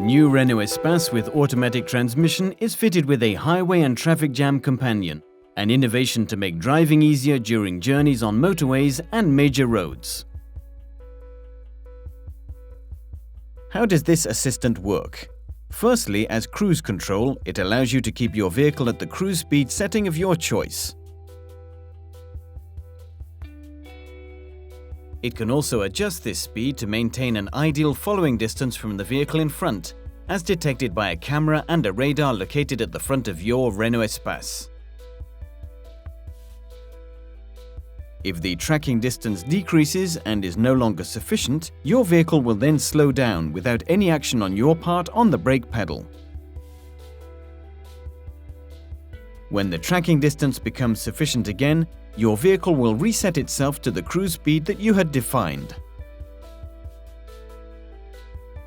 new Renault Espace with automatic transmission is fitted with a highway and traffic jam companion, an innovation to make driving easier during journeys on motorways and major roads. How does this assistant work? Firstly, as cruise control, it allows you to keep your vehicle at the cruise speed setting of your choice. It can also adjust this speed to maintain an ideal following distance from the vehicle in front, as detected by a camera and a radar located at the front of your Renault Espace. If the tracking distance decreases and is no longer sufficient, your vehicle will then slow down without any action on your part on the brake pedal. When the tracking distance becomes sufficient again, your vehicle will reset itself to the cruise speed that you had defined.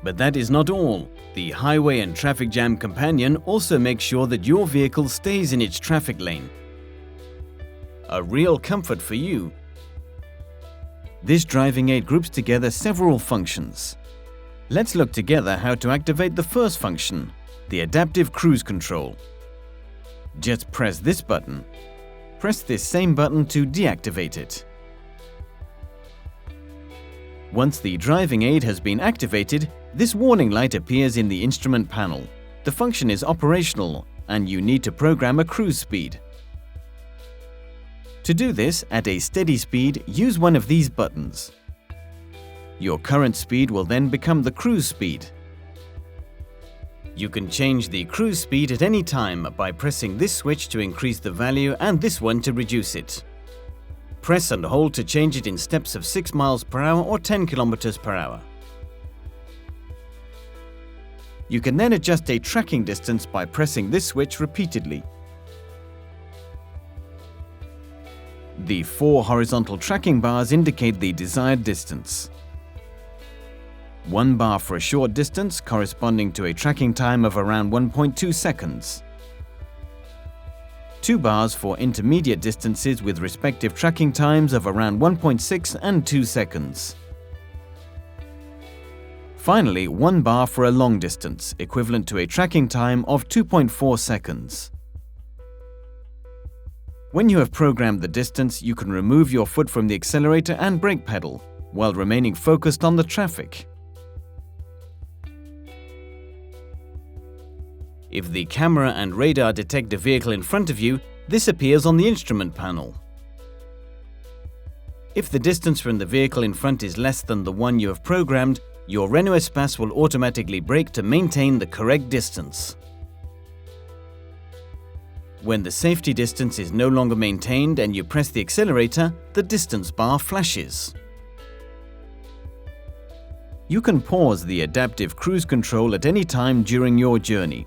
But that is not all. The highway and traffic jam companion also makes sure that your vehicle stays in its traffic lane. A real comfort for you. This driving aid groups together several functions. Let's look together how to activate the first function, the adaptive cruise control. Just press this button. Press this same button to deactivate it. Once the driving aid has been activated, this warning light appears in the instrument panel. The function is operational and you need to program a cruise speed. To do this, at a steady speed, use one of these buttons. Your current speed will then become the cruise speed. You can change the cruise speed at any time by pressing this switch to increase the value and this one to reduce it. Press and hold to change it in steps of 6 miles per hour or 10 kilometers per hour. You can then adjust a tracking distance by pressing this switch repeatedly. The 4 horizontal tracking bars indicate the desired distance. 1 bar for a short distance corresponding to a tracking time of around 1.2 seconds. 2 bars for intermediate distances with respective tracking times of around 1.6 and 2 seconds. Finally, 1 bar for a long distance, equivalent to a tracking time of 2.4 seconds. When you have programmed the distance, you can remove your foot from the accelerator and brake pedal, while remaining focused on the traffic. If the camera and radar detect a vehicle in front of you, this appears on the instrument panel. If the distance from the vehicle in front is less than the one you have programmed, your Renault Espace will automatically brake to maintain the correct distance. When the safety distance is no longer maintained and you press the accelerator, the distance bar flashes. You can pause the adaptive cruise control at any time during your journey.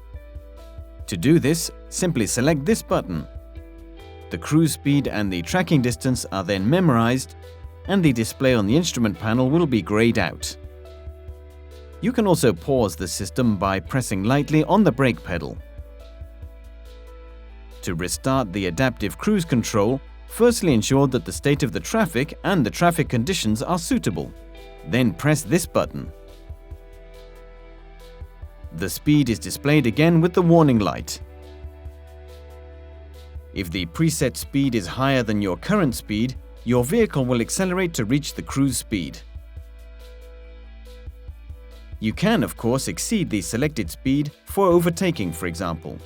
To do this, simply select this button. The cruise speed and the tracking distance are then memorized, and the display on the instrument panel will be grayed out. You can also pause the system by pressing lightly on the brake pedal. To restart the adaptive cruise control, firstly ensure that the state of the traffic and the traffic conditions are suitable. Then press this button. The speed is displayed again with the warning light. If the preset speed is higher than your current speed, your vehicle will accelerate to reach the cruise speed. You can, of course, exceed the selected speed for overtaking, for example.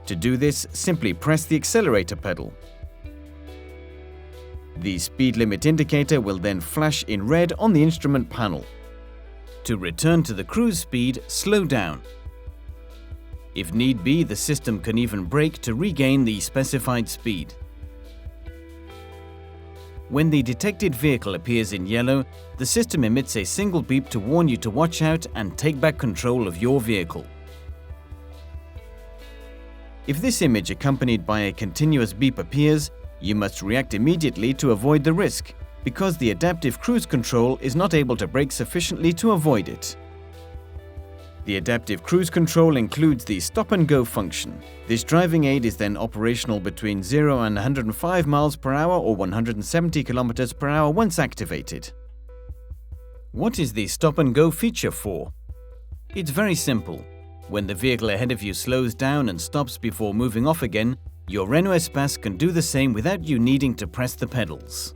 To do this, simply press the accelerator pedal. The speed limit indicator will then flash in red on the instrument panel. To return to the cruise speed, slow down. If need be, the system can even brake to regain the specified speed. When the detected vehicle appears in yellow, the system emits a single beep to warn you to watch out and take back control of your vehicle. If this image accompanied by a continuous beep appears, you must react immediately to avoid the risk, because the adaptive cruise control is not able to brake sufficiently to avoid it. The adaptive cruise control includes the stop and go function. This driving aid is then operational between 0 and 105 miles per hour or 170 kilometers per hour once activated. What is the stop and go feature for? It's very simple. When the vehicle ahead of you slows down and stops before moving off again, your Renault Espace can do the same without you needing to press the pedals.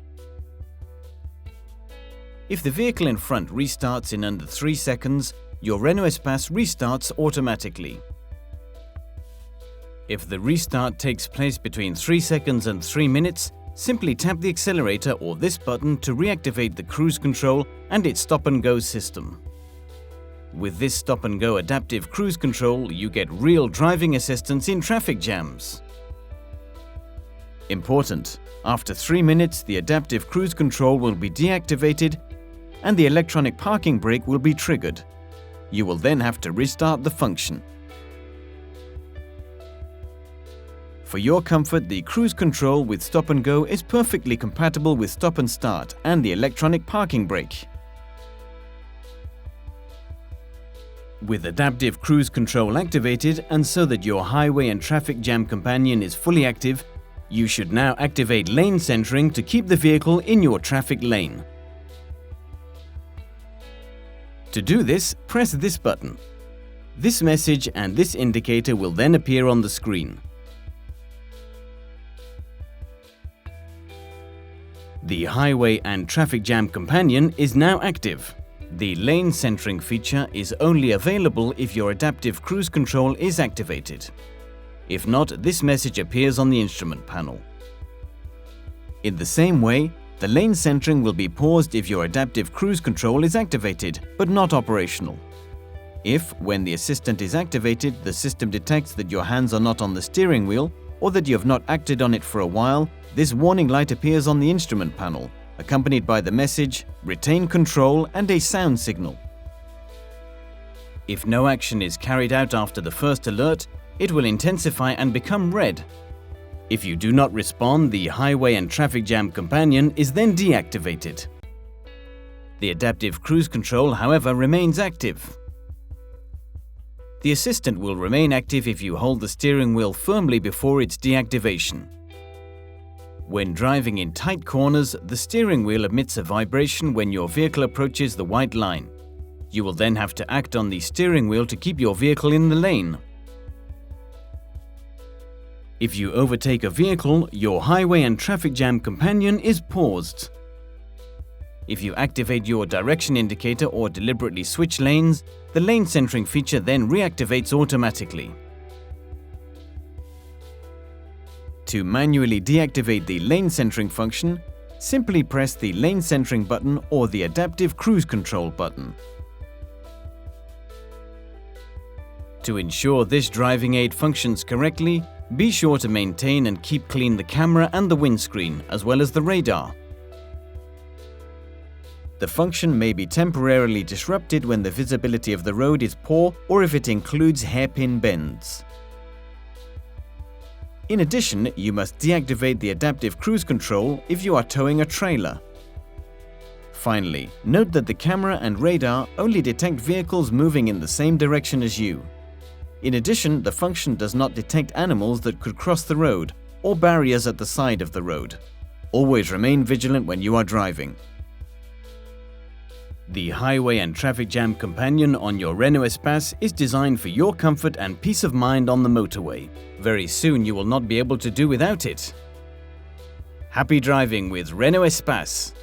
If the vehicle in front restarts in under 3 seconds, your Renault Espace restarts automatically. If the restart takes place between 3 seconds and 3 minutes, simply tap the accelerator or this button to reactivate the cruise control and its stop-and-go system. With this stop-and-go adaptive cruise control, you get real driving assistance in traffic jams. Important: after 3 minutes, the adaptive cruise control will be deactivated and the electronic parking brake will be triggered. You will then have to restart the function. For your comfort, the cruise control with stop and go is perfectly compatible with stop and start and the electronic parking brake. With adaptive cruise control activated and so that your highway and traffic jam companion is fully active, you should now activate lane centering to keep the vehicle in your traffic lane. To do this, press this button. This message and this indicator will then appear on the screen. The highway and traffic jam companion is now active. The lane centering feature is only available if your adaptive cruise control is activated. If not, this message appears on the instrument panel. In the same way, the lane centering will be paused if your adaptive cruise control is activated, but not operational. If, when the assistant is activated, the system detects that your hands are not on the steering wheel or that you have not acted on it for a while, this warning light appears on the instrument panel, accompanied by the message, "Retain control" and a sound signal. If no action is carried out after the first alert, it will intensify and become red. If you do not respond, the highway and traffic jam companion is then deactivated. The adaptive cruise control, however, remains active. The assistant will remain active if you hold the steering wheel firmly before its deactivation. When driving in tight corners, the steering wheel emits a vibration when your vehicle approaches the white line. You will then have to act on the steering wheel to keep your vehicle in the lane. If you overtake a vehicle, your highway and traffic jam companion is paused. If you activate your direction indicator or deliberately switch lanes, the lane centering feature then reactivates automatically. To manually deactivate the lane centering function, simply press the lane centering button or the adaptive cruise control button. To ensure this driving aid functions correctly, be sure to maintain and keep clean the camera and the windscreen, as well as the radar. The function may be temporarily disrupted when the visibility of the road is poor or if it includes hairpin bends. In addition, you must deactivate the adaptive cruise control if you are towing a trailer. Finally, note that the camera and radar only detect vehicles moving in the same direction as you. In addition, the function does not detect animals that could cross the road or barriers at the side of the road. Always remain vigilant when you are driving. The highway and traffic jam companion on your Renault Espace is designed for your comfort and peace of mind on the motorway. Very soon you will not be able to do without it. Happy driving with Renault Espace!